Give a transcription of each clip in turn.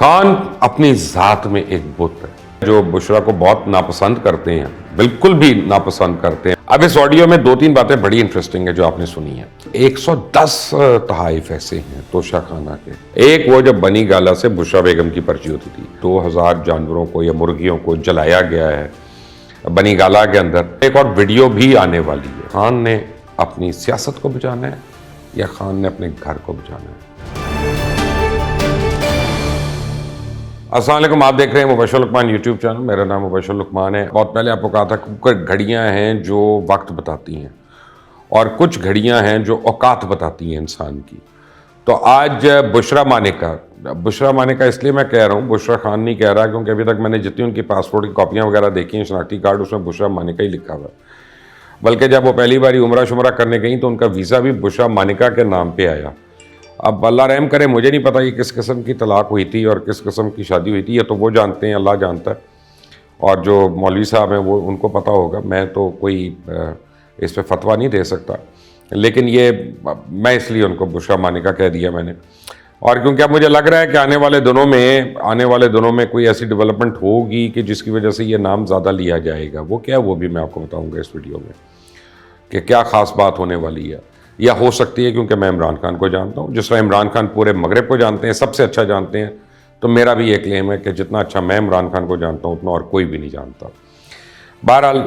खान अपनी ज़ात में एक बुत है जो बुशरा को बहुत नापसंद करते हैं, बिल्कुल भी नापसंद करते हैं। अब इस ऑडियो में दो तीन बातें बड़ी इंटरेस्टिंग है जो आपने सुनी है। 110 तहाइफ ऐसे हैं तोशा खाना के। एक वो जब बनी गाला से बुशरा बेगम की पर्ची होती थी, 2000 जानवरों को या मुर्गियों को जलाया गया है बनी गाला के अंदर। एक और वीडियो भी आने वाली है। खान ने अपनी सियासत को बचाना है या खान ने अपने घर को बचाना है? अस्सलाम वालेकुम, आप देख रहे हैं मुबशर लुकमान यूट्यूब चैनल। मेरा नाम मुबशर लुकमान है। बहुत पहले आपको कहा था कुछ घड़ियां हैं जो वक्त बताती हैं और कुछ घड़ियां हैं जो औकात बताती हैं इंसान की। तो आज बुशरा मानेका इसलिए मैं कह रहा हूँ, बुशरा खान नहीं कह रहा, क्योंकि अभी तक मैंने जितनी उनकी पासपोर्ट की कॉपियाँ वगैरह देखी हैं, शनाख्ती कार्ड, उसमें बुशरा मानेका ही लिखा हुआ है। बल्कि जब वो पहली बार उमरा शुमरा करने गई तो उनका वीज़ा भी बुशरा मानेका के नाम पर आया। अब अल्लाह रहम करे, मुझे नहीं पता ये किस किस्म की तलाक हुई थी और किस किस्म की शादी हुई थी, ये तो वो जानते हैं, अल्लाह जानता है, और जो मौलवी साहब हैं वो उनको पता होगा। मैं तो कोई इस पे फतवा नहीं दे सकता, लेकिन ये मैं इसलिए उनको बुशरा मानेका कह दिया मैंने। और क्योंकि अब मुझे लग रहा है कि आने वाले दिनों में कोई ऐसी डेवलपमेंट होगी कि जिसकी वजह से ये नाम ज़्यादा लिया जाएगा। वो क्या है वो भी मैं आपको बताऊँगा इस वीडियो में कि क्या ख़ास बात होने वाली है। या हो सकती है क्योंकि मैं इमरान खान को जानता हूँ, जिस तरह इमरान खान पूरे मगरब को जानते हैं, सबसे अच्छा जानते हैं, तो मेरा भी ये क्लेम है कि जितना अच्छा मैं इमरान खान को जानता हूँ उतना और कोई भी नहीं जानता। बहरहाल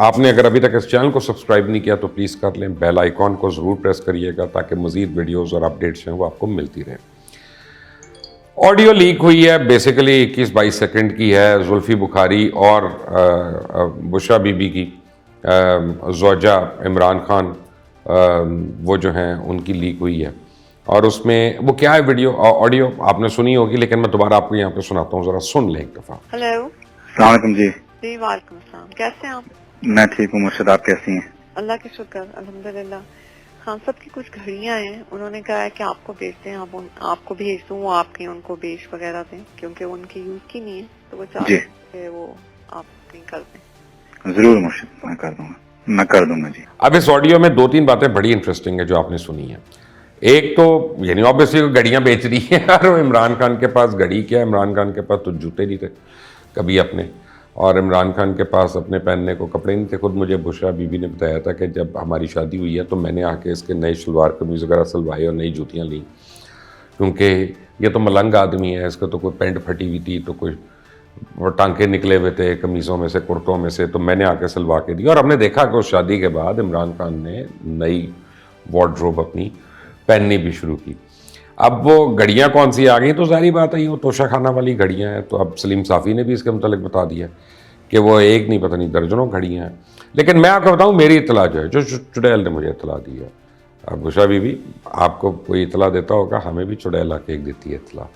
आपने अगर अभी तक इस चैनल को सब्सक्राइब नहीं किया तो प्लीज़ कर लें, बेल आइकॉन को ज़रूर प्रेस करिएगा ताकि मज़ीद वीडियोज़ और अपडेट्स हैं वो आपको मिलती रहें। ऑडियो लीक हुई है, बेसिकली 21-22 सेकेंड की है। जुल्फ़ी बुखारी और बुशरा बीबी की ज़ौजा इमरान खान वो जो हैं उनकी लीक हुई है। और उसमें वो क्या है, वीडियो ऑडियो आपने सुनी होगी, लेकिन मैं दोबारा आपको यहाँ पे सुनाता हूँ, ज़रा सुन लें एक दफ़ा। हेलो। अस्सलाम वालेकुम जी। जी वालेकुम सलाम, कैसे हैं आप? मैं ठीक हूँ मुर्शद, आप कैसी हैं? अल्लाह की शुक्र, अल्हम्दुलिल्लाह। खान साहब की कुछ घड़ियां हैं, उन्होंने कहा है कि आपको बेच दें, आपको भेज दूँ, वो आपके उनको बेच वगैरह दें, क्योंकि उनकी यूज की नहीं है, तो वो चाहते हैं कि वो आप कहीं कर दें। जरूर मुर्शद, मैं कर दूंगा जी। अब इस ऑडियो में दो तीन बातें बड़ी इंटरेस्टिंग है जो आपने सुनी है। एक तो यानी ऑब्वियसली वो घड़ियां बेच रही है और इमरान खान के पास घड़ी क्या, इमरान खान के पास तो जूते नहीं थे कभी अपने, और इमरान खान के पास अपने पहनने को कपड़े नहीं थे। खुद मुझे बुशरा बीबी ने बताया था कि जब हमारी शादी हुई है तो मैंने आके इसके नए शलवार कमीज़ वगैरह सिलवाए और नई जूतियाँ ली, क्योंकि ये तो मलंग आदमी है, इसका तो कोई पैंट फटी हुई थी, तो कोई टांके निकले हुए थे कमीज़ों में से, कुर्तों में से, तो मैंने आके सिलवा के दी। और हमने देखा कि उस शादी के बाद इमरान खान ने नई वार्डरोब अपनी पहननी भी शुरू की। अब वो घड़ियाँ कौन सी आ गई, तो जाहिर बात है ये वो तोशा खाना वाली घड़ियाँ हैं। तो अब सलीम साफ़ी ने भी इसके मुतालिक बता दिया कि वो एक नहीं पता नहीं दर्जनों घड़ियाँ हैं। लेकिन मैं आपको बताऊँ, मेरी इतला जो है, जो चुड़ैल ने मुझे इतला दी है, अब बुशरा बीबी आपको कोई इतला देता होगा, हमें भी चुड़ैल आके एक देती है इतला।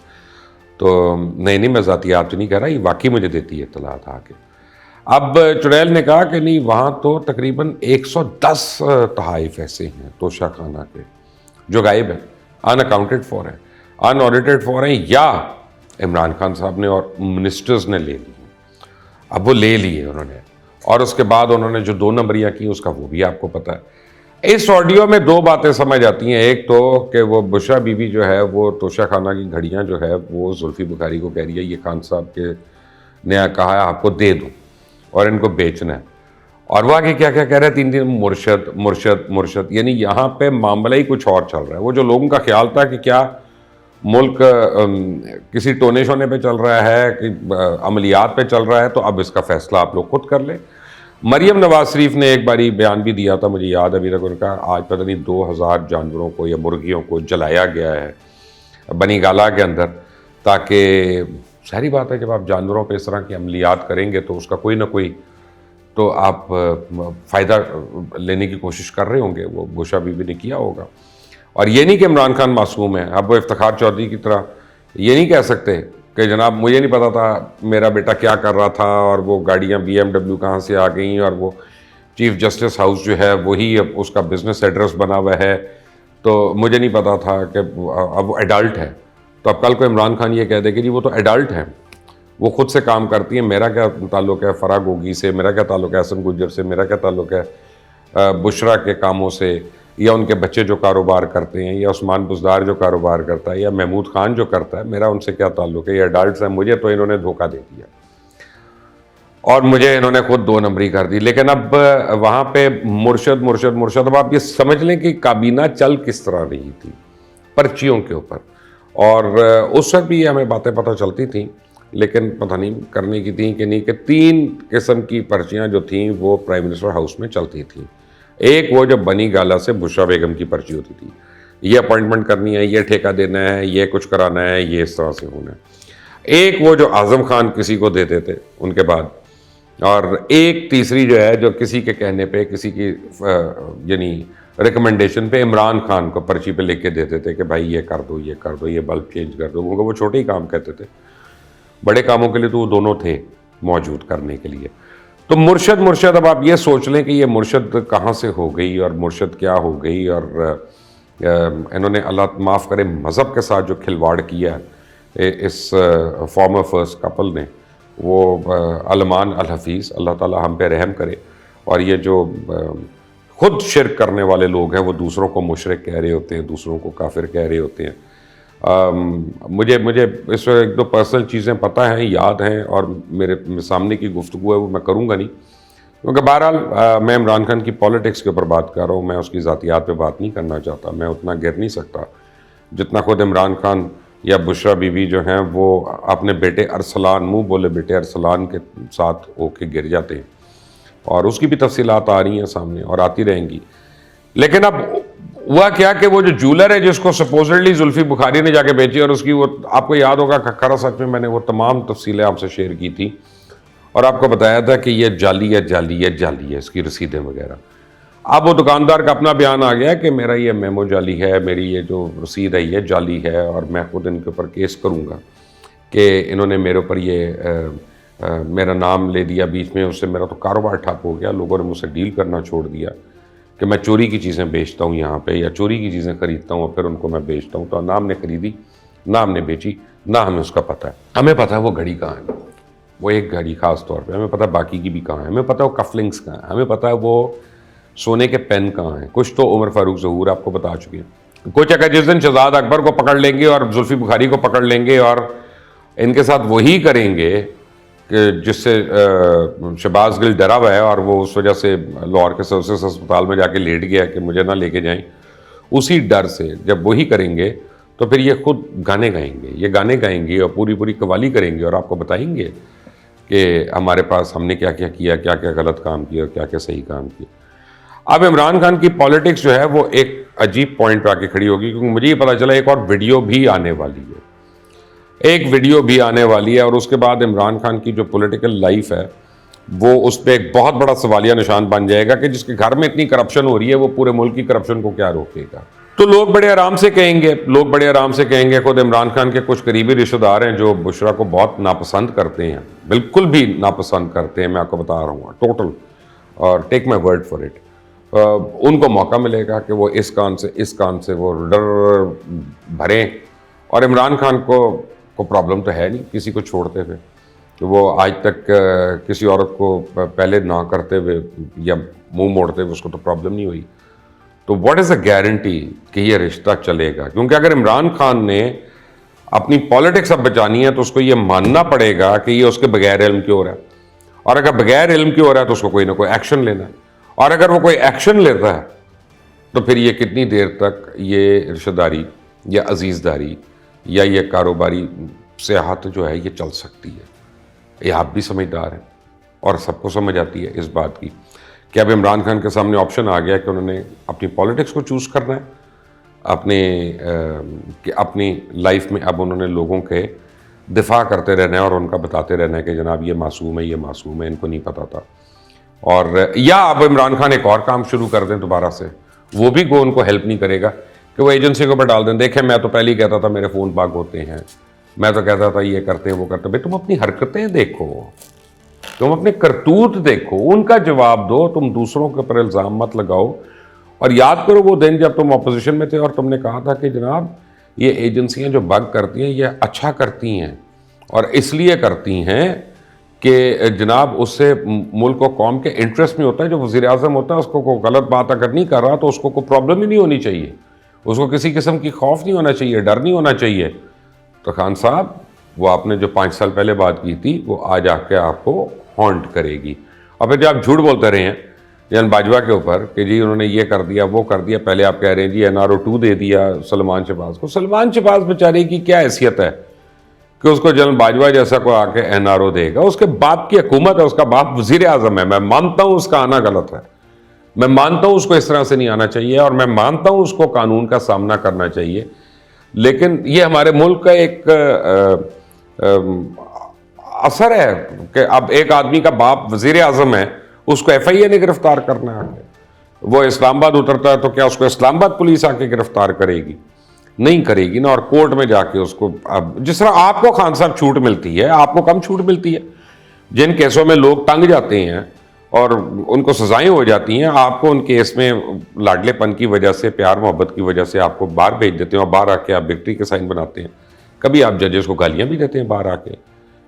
तो नहीं मैं ज़ातियात तो नहीं कह रहा, ये वाकई मुझे देती है इत्तलात आके। अब चुड़ैल ने कहा कि नहीं, वहाँ तो तकरीबन 110 तहाइफ ऐसे हैं तोशा खाना के जो गायब हैं, अनअकाउंटेड फॉर हैं, अनऑडिटेड फॉर हैं, या इमरान खान साहब ने और मिनिस्टर्स ने ले लिए। अब वो ले लिए उन्होंने, और उसके बाद उन्होंने जो 2 नंबरियाँ की उसका वो भी आपको पता है। इस ऑडियो में 2 बातें समझ आती हैं। एक तो कि वो बुशरा बीबी जो है वो तोशा खाना की घड़ियां जो है वो जुल्फ़ी बुखारी को कह रही है ये खान साहब के ने कहा है आपको दे दूं और इनको बेचना है। और वो आगे क्या क्या कह रहे हैं, 3 दिन मुर्शद मुर्शद मुर्शद, यानी यहाँ पे मामला ही कुछ और चल रहा है। वो जो लोगों का ख्याल था कि क्या मुल्क किसी टोने शोने पे चल रहा है कि अमलियात पे चल रहा है, तो अब इसका फैसला आप लोग खुद कर लें। मरियम नवाज शरीफ ने एक बारी बयान भी दिया था, मुझे याद अभी तक उनका, आज पता नहीं 2000 जानवरों को या मुर्गियों को जलाया गया है बनी गाला के अंदर, ताकि सारी बात है जब आप जानवरों पे इस तरह की अमलियात करेंगे तो उसका कोई ना कोई तो आप फ़ायदा लेने की कोशिश कर रहे होंगे, वो बुशरा बीबी ने किया होगा। और ये नहीं कि इमरान खान मासूम है। अब वो इफ्तिखार चौधरी की तरह ये नहीं कह सकते कि जनाब मुझे नहीं पता था मेरा बेटा क्या कर रहा था और वो गाड़ियाँ BMW कहाँ से आ गई, और वो चीफ जस्टिस हाउस जो है वही अब उसका बिजनेस एड्रेस बना हुआ है, तो मुझे नहीं पता था कि अब वो एडल्ट है। तो अब कल को इमरान खान ये कह दे कि जी वो तो एडल्ट है, वो खुद से काम करती है, मेरा क्या ताल्लुक़ है फ़रा गोगी से, मेरा क्या ताल्लुक़ है हसन गुज्जर से, मेरा क्या ताल्लुक़ है बुशरा के कामों से, या उनके बच्चे जो कारोबार करते हैं, या उस्मान बुज़दार जो कारोबार करता है, या महमूद खान जो करता है, मेरा उनसे क्या ताल्लुक है? ये अडल्ट हैं, मुझे तो इन्होंने धोखा दे दिया और मुझे इन्होंने खुद 2 नंबरी कर दी। लेकिन अब वहाँ पे मुर्शद मुर्शद मुर्शद, अब आप ये समझ लें कि काबीना चल किस तरह रही थी पर्चियों के ऊपर। और उस वक्त भी हमें बातें पता चलती थी, लेकिन पता नहीं करने की थी कि नहीं, कि 3 किस्म की पर्चियाँ जो थीं वो प्राइम मिनिस्टर हाउस में चलती थी। एक वो जो बनी गाला से बुशरा बेगम की पर्ची होती थी, ये अपॉइंटमेंट करनी है, ये ठेका देना है, ये कुछ कराना है, ये इस तरह से होना है। एक वो जो आज़म खान किसी को देते थे उनके बाद, और एक तीसरी जो है जो किसी के कहने पे, किसी की यानी रिकमेंडेशन पे इमरान खान को पर्ची पे लिख के देते थे कि भाई ये कर दो, ये कर दो, ये बल्ब चेंज कर दो। उनको वो छोटे ही काम कहते थे, बड़े कामों के लिए तो वो दोनों थे मौजूद करने के लिए। तो मुर्शद मुर्शद, अब आप ये सोच लें कि ये मुर्शद कहाँ से हो गई और मुर्शद क्या हो गई। और इन्होंने अल्लाह माफ़ करे मज़हब के साथ जो खिलवाड़ किया इस फॉर्मर फर्स्ट कपल ने, वो अलमान अल हफीज़, अल्लाह ताला हम पे रहम करे। और ये जो खुद शिरक करने वाले लोग हैं वो दूसरों को मुशरिक कह रहे होते हैं, दूसरों को काफिर कह रहे होते हैं। मुझे इस वक्त 1-2 पर्सनल चीज़ें पता हैं, याद हैं, और मेरे सामने की गुफ्तगू है वो मैं करूँगा नहीं, क्योंकि बहरहाल मैं इमरान खान की पॉलिटिक्स के ऊपर बात कर रहा हूँ, मैं उसकी ज़ातियात पे बात नहीं करना चाहता। मैं उतना गिर नहीं सकता जितना खुद इमरान खान या बुशरा बीबी जो हैं वो अपने बेटे अरसलान, मुँह बोले बेटे अरसलान के साथ होके गिर जाते हैं, और उसकी भी तफसीलात आ रही हैं सामने और आती रहेंगी। लेकिन अब हुआ क्या कि वो जो जूलर है जिसको सपोजिटली जुल्फी बुखारी ने जाके बेची, और उसकी वो आपको याद होगा खरा सच में मैंने वो तमाम तफसीलें आपसे शेयर की थी और आपको बताया था कि ये जाली है, जाली है, जाली है, इसकी रसीदें वगैरह। अब वो दुकानदार का अपना बयान आ गया कि मेरा ये मेमो जाली है, मेरी ये जो रसीद है ये जाली है, और मैं खुद इनके ऊपर केस करूँगा कि इन्होंने मेरे ऊपर ये मेरा नाम ले दिया बीच में, उससे मेरा तो कारोबार ठप हो गया। लोगों ने मुझसे डील करना छोड़ दिया कि मैं चोरी की चीज़ें बेचता हूँ यहाँ पे, या चोरी की चीज़ें ख़रीदता हूँ और फिर उनको मैं बेचता हूँ। तो ना हमने ख़रीदी, ना हमने बेची, ना हमें उसका पता है। हमें पता है वो घड़ी कहाँ है, वो एक घड़ी ख़ास तौर पे, हमें पता है बाकी की भी कहाँ है, हमें पता है वो कफलिंग्स कहाँ है, हमें पता है वो सोने के पेन कहाँ हैं। कुछ तो उमर फारूक ज़हूर आपको बता चुके हैं। कुछ अगर जिस दिन शहजाद अकबर को पकड़ लेंगे और जुल्फी बुखारी को पकड़ लेंगे और इनके साथ वही करेंगे कि जिससे शहबाज गिल डरा हुआ है और वो उस वजह से लाहौर के सर्विसेज अस्पताल में जाके लेट गया कि मुझे ना लेके जाएं, उसी डर से जब वही करेंगे तो फिर ये खुद गाने गाएंगे, ये गाने गाएंगे और पूरी पूरी कवाली करेंगे और आपको बताएंगे कि हमारे पास हमने क्या क्या किया, क्या क्या गलत काम किया और क्या क्या सही काम किया। अब इमरान खान की पॉलिटिक्स जो है वो एक अजीब पॉइंट पर आके खड़ी होगी, क्योंकि मुझे ये पता चला एक और वीडियो भी आने वाली है, एक वीडियो भी आने वाली है, और उसके बाद इमरान खान की जो पॉलिटिकल लाइफ है वो उस पर एक बहुत बड़ा सवालिया निशान बन जाएगा कि जिसके घर में इतनी करप्शन हो रही है वो पूरे मुल्क की करप्शन को क्या रोकेगा। तो लोग बड़े आराम से कहेंगे, खुद इमरान खान के कुछ करीबी रिश्तेदार हैं जो बुशरा को बहुत नापसंद करते हैं, बिल्कुल भी नापसंद करते हैं, मैं आपको बता रहा हूँ टोटल, और take my word for it. उनको मौका मिलेगा कि वो इस कान से वो डर भरें, और इमरान खान को प्रॉब्लम तो है नहीं किसी को छोड़ते हुए, तो वो आज तक किसी औरत को पहले ना करते हुए या मुंह मोड़ते हुए उसको तो प्रॉब्लम नहीं हुई। तो व्हाट इज़ अ गारंटी कि ये रिश्ता चलेगा? क्योंकि अगर इमरान खान ने अपनी पॉलिटिक्स अब बचानी है तो उसको ये मानना पड़ेगा कि ये उसके बगैर इल्म की हो रहा है, और अगर बगैर इल्म की हो रहा है तो उसको कोई ना कोई एक्शन लेना है, और अगर वो कोई एक्शन लेता है तो फिर ये कितनी देर तक ये रिश्तेदारी या अजीज़दारी या ये कारोबारी सियाहत जो है ये चल सकती है। ये आप भी समझदार हैं और सबको समझ आती है इस बात की कि अब इमरान खान के सामने ऑप्शन आ गया कि उन्होंने अपनी पॉलिटिक्स को चूज़ करना है, अपनी लाइफ में अब उन्होंने लोगों के दिफा करते रहना है और उनका बताते रहना है कि जनाब ये मासूम है, ये मासूम है, इनको नहीं पता था। और या अब इमरान खान एक और काम शुरू कर दें दोबारा से, वो भी को उनको हेल्प नहीं करेगा कि वो एजेंसी के ऊपर डाल दें, देखें मैं तो पहले ही कहता था मेरे फ़ोन बाग होते हैं, मैं तो कहता था ये करते हैं वो करते हैं। भाई तुम अपनी हरकतें देखो, तुम अपने करतूत देखो, उनका जवाब दो, तुम दूसरों के ऊपर इल्ज़ाम मत लगाओ। और याद करो वो दिन जब तुम अपोजिशन में थे और तुमने कहा था कि जनाब ये एजेंसियां जो बग करती हैं ये अच्छा करती हैं, और इसलिए करती हैं कि जनाब उससे मुल्क और कौम के इंटरेस्ट में होता है। जो वज़ीर आज़म होता है उसको कोई गलत बात अगर नहीं कर रहा तो उसको कोई प्रॉब्लम ही नहीं होनी चाहिए, उसको किसी किस्म की खौफ नहीं होना चाहिए, डर नहीं होना चाहिए। तो खान साहब वो आपने जो 5 साल पहले बात की थी वो आज आके आपको हॉन्ट करेगी। और फिर जब आप झूठ बोलते रहे हैं जन बाजवा के ऊपर कि जी उन्होंने ये कर दिया वो कर दिया, पहले आप कह रहे हैं जी NRO 2 दे दिया सलमान शहबाज को। सलमान शहबाज बेचारे की क्या हैसियत है कि उसको जनरल बाजवा जैसा को आके NRO देगा? उसके बाप की हुकूमत है, उसका बाप वजीर आजम है। मैं मानता हूं उसका आना गलत है, मैं मानता हूं उसको इस तरह से नहीं आना चाहिए, और मैं मानता हूं उसको कानून का सामना करना चाहिए। लेकिन ये हमारे मुल्क का एक असर है कि अब एक आदमी का बाप वजीर आजम है, उसको FIA ने गिरफ्तार करना है। वो इस्लामाबाद उतरता है तो क्या उसको इस्लामाबाद पुलिस आके गिरफ्तार करेगी? नहीं करेगी ना। और कोर्ट में जाके उसको, अब जिस तरह आपको खान साहब छूट मिलती है, आपको कम छूट मिलती है। जिन केसों में लोग तंग जाते हैं और उनको सजाएं हो जाती हैं, आपको उन केस में लाडलेपन की वजह से, प्यार मोहब्बत की वजह से आपको बाहर भेज देते हैं और बाहर आके आप विक्ट्री के साइन बनाते हैं। कभी आप जजेस को गालियां भी देते हैं बाहर आके।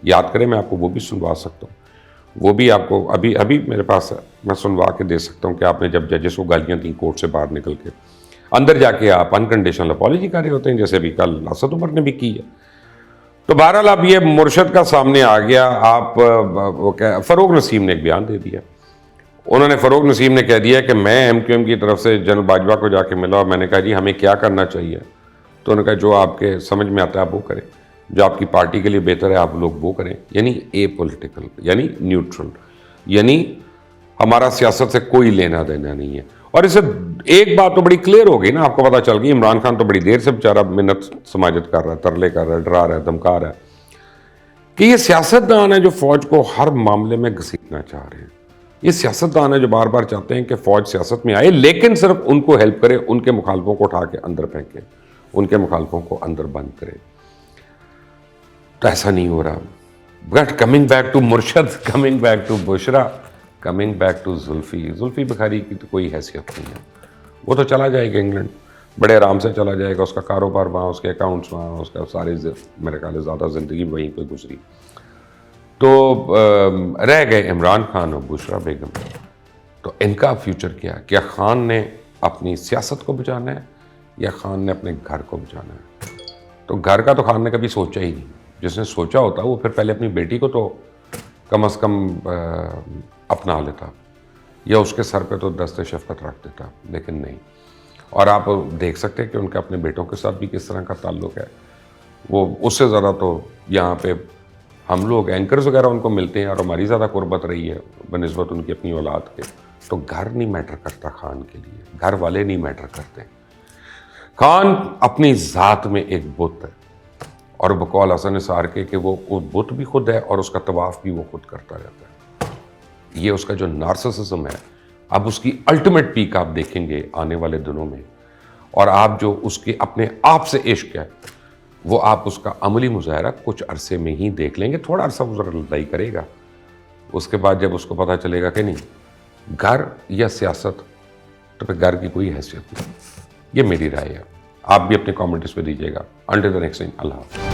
याद करें, मैं आपको वो भी सुनवा सकता हूँ, वो भी आपको अभी अभी मेरे पास है, मैं सुनवा के दे सकता हूँ कि आपने जब जजेस को गालियाँ दी कोर्ट से बाहर निकल के, अंदर जाके आप अनकंडीशनल अपॉलॉजी कर रहे होते हैं, जैसे अभी कल असद उमर ने भी की है। तो बहरहाल अब ये मुर्शद का सामने आ गया। आप वो क्या, फ़रूक नसीम ने एक बयान दे दिया। उन्होंने, फ़रूक नसीम ने कह दिया कि मैं MQM की तरफ से जनरल बाजवा को जाके मिला और मैंने कहा जी हमें क्या करना चाहिए। तो उन्होंने कहा जो आपके समझ में आता है आप वो करें, जो आपकी पार्टी के लिए बेहतर है आप लोग वो करें। यानी एपॉलिटिकल, यानी न्यूट्रल, यानी हमारा सियासत से कोई लेना देना नहीं है। और इससे एक बात तो बड़ी क्लियर हो गई ना, आपको पता चल गई, इमरान खान तो बड़ी देर से बेचारा मिन्नत समाजत कर रहा है, तरले कर रहा है, डरा रहा है, धमका रहा है कि ये सियासतदान है जो फौज को हर मामले में घसीटना चाह रहे हैं। ये सियासतदान है जो बार बार चाहते हैं कि फौज सियासत में आए, लेकिन सिर्फ उनको हेल्प करे, उनके मुखालफों को उठा के अंदर फेंके, उनके मुखालफों को अंदर बंद करे। तो ऐसा नहीं हो रहा। But coming back to Murshad, coming back to Bushra, coming back to Zulfi Bukhari की तो कोई हैसियत नहीं है। वो तो चला जाएगा इंग्लैंड, बड़े आराम से चला जाएगा, उसका कारोबार वहाँ, उसके अकाउंट्स वहाँ, उसका सारी मेरे ख्याल से ज़्यादा ज़िंदगी वहीं पे गुजरी। तो रह गए इमरान खान और बुशरा बेगम। तो इनका फ्यूचर क्या है? क्या खान ने अपनी सियासत को बचाना है या खान ने अपने घर को बचाना है? तो घर का तो खान ने कभी सोचा ही नहीं। जिसने सोचा होता वो फिर पहले अपनी बेटी को तो कम से कम अपना लेता या उसके सर पे तो दस्ते शफ़क़त रख देता, लेकिन नहीं। और आप देख सकते हैं कि उनके अपने बेटों के साथ भी किस तरह का ताल्लुक़ है। वो उससे ज़्यादा तो यहाँ पे हम लोग एंकर्स वगैरह उनको मिलते हैं और हमारी ज़्यादा कुर्बत रही है बनिस्बत उनकी अपनी औलाद के। तो घर नहीं मैटर करता खान के लिए, घर वाले नहीं मैटर करते। खान अपनी ज़ात में एक बुत है, और बकौल हसन निसार के कि वो बुत भी खुद है और उसका तवाफ़ भी वो खुद करता रहता है। ये उसका जो नार्सिसिज्म है, अब उसकी अल्टीमेट पीक आप देखेंगे आने वाले दिनों में। और आप जो उसके अपने आप से इश्क है वो आप उसका अमली मुजाहरा कुछ अरसे में ही देख लेंगे। थोड़ा अरसा वो ज़रा लड़ाई करेगा, उसके बाद जब उसको पता चलेगा कि नहीं घर या सियासत, तो फिर घर की कोई हैसियत नहीं। ये मेरी राय है, आप भी अपने कमेंट्स पे दीजिएगा। अंटिल द नेक्स्ट टाइम, अल्लाह हाफ़िज़।